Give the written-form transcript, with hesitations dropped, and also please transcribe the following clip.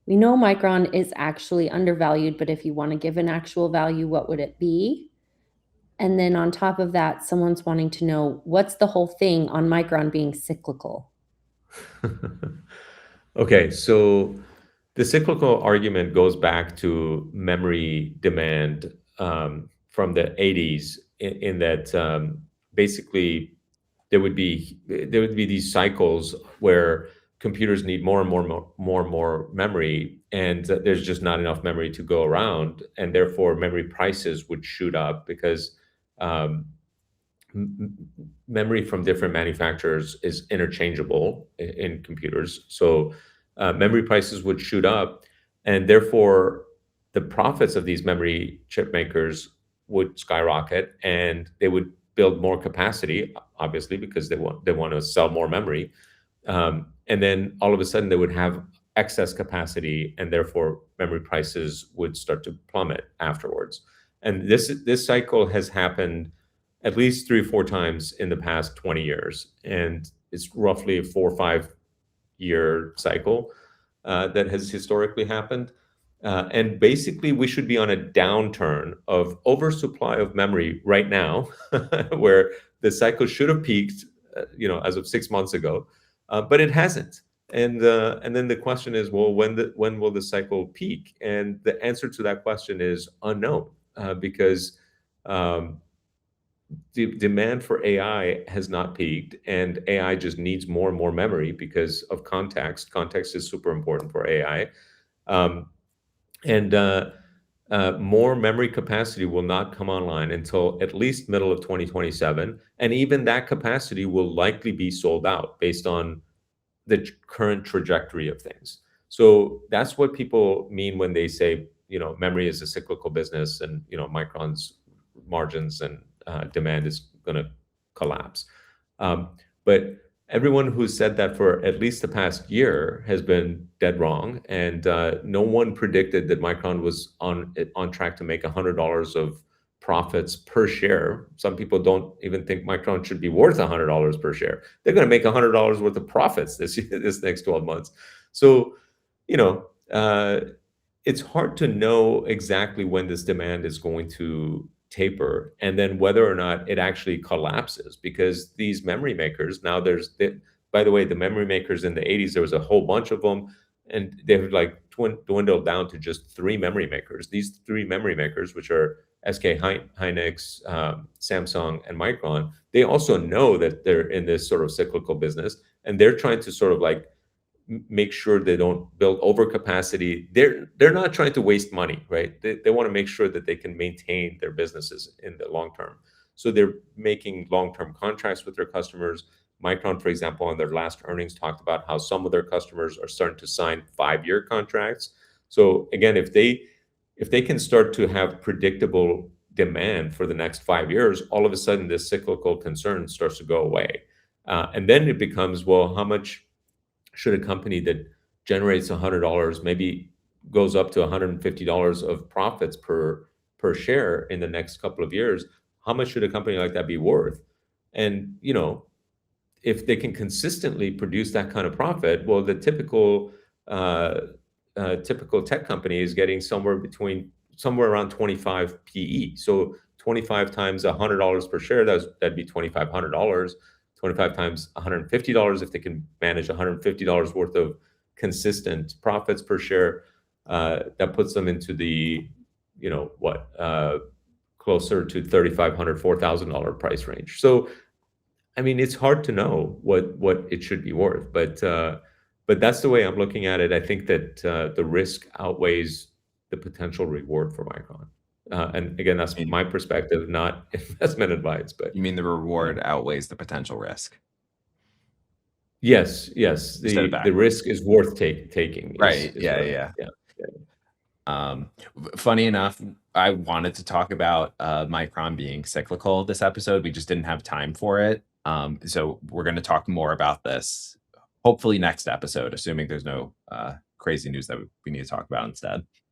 We know Micron is actually undervalued, but if you want to give an actual value, what would it be? And then on top of that, someone's wanting to know what's the whole thing on Micron being cyclical? Okay, so the cyclical argument goes back to memory demand from the 80s in that basically there would be these cycles where computers need more and more memory, and there's just not enough memory to go around, and therefore memory prices would shoot up because um, memory from different manufacturers is interchangeable in computers. So memory prices would shoot up, and therefore the profits of these memory chip makers would skyrocket, and they would build more capacity, obviously, because they want to sell more memory. And then all of a sudden they would have excess capacity, and therefore memory prices would start to plummet afterwards. And this cycle has happened at least 3 or 4 times in the past 20 years. And it's roughly a 4 or 5 year cycle that has historically happened. And basically, we should be on a downturn of oversupply of memory right now, where the cycle should have peaked, as of 6 months ago, but it hasn't. And then the question is, well, when will the cycle peak? And the answer to that question is unknown, because um, the demand for AI has not peaked, and AI just needs more and more memory because of context. Context is super important for AI. Um, and More memory capacity will not come online until at least middle of 2027. And even that capacity will likely be sold out based on the current trajectory of things. So that's what people mean when they say, memory is a cyclical business, and, Micron's margins and demand is going to collapse. But everyone who's said that for at least the past year has been dead wrong, and no one predicted that Micron was on track to make $100 of profits per share. Some people don't even think Micron should be worth $100 per share. They're going to make $100 worth of profits this next 12 months. So, you know, uh, it's hard to know exactly when this demand is going to taper, and then whether or not it actually collapses, because these memory makers now, by the way, the memory makers in the 80s, there was a whole bunch of them, and they've like dwindled down to just three memory makers. These three memory makers, which are SK Hynix, Samsung, and Micron, they also know that they're in this sort of cyclical business, and they're trying to sort of like make sure they don't build overcapacity. They're not trying to waste money, right? They want to make sure that they can maintain their businesses in the long term. So they're making long-term contracts with their customers. Micron, for example, on their last earnings, talked about how some of their customers are starting to sign 5-year contracts. So again, if they can start to have predictable demand for the next 5 years, all of a sudden this cyclical concern starts to go away. And then it becomes, well, how much should a company that generates $100, maybe goes up to $150 of profits per share in the next couple of years, how much should a company like that be worth? And if they can consistently produce that kind of profit, well, the typical tech company is getting somewhere around 25 PE. So 25 times $100 per share, that'd be $2,500. 25 times $150, if they can manage $150 worth of consistent profits per share, that puts them into the, closer to $3,500, $4,000 price range. So, I mean, it's hard to know what it should be worth, but that's the way I'm looking at it. I think that the risk outweighs the potential reward for Micron. And again, that's my perspective, not investment advice. But You mean the reward outweighs the potential risk? yes, You said it the backwards. risk is worth taking. Right. Is Yeah. what Yeah. yeah. Funny enough, I wanted to talk about Micron being cyclical this episode. We just didn't have time for it. So we're going to talk more about this hopefully next episode, assuming there's no crazy news that we need to talk about instead.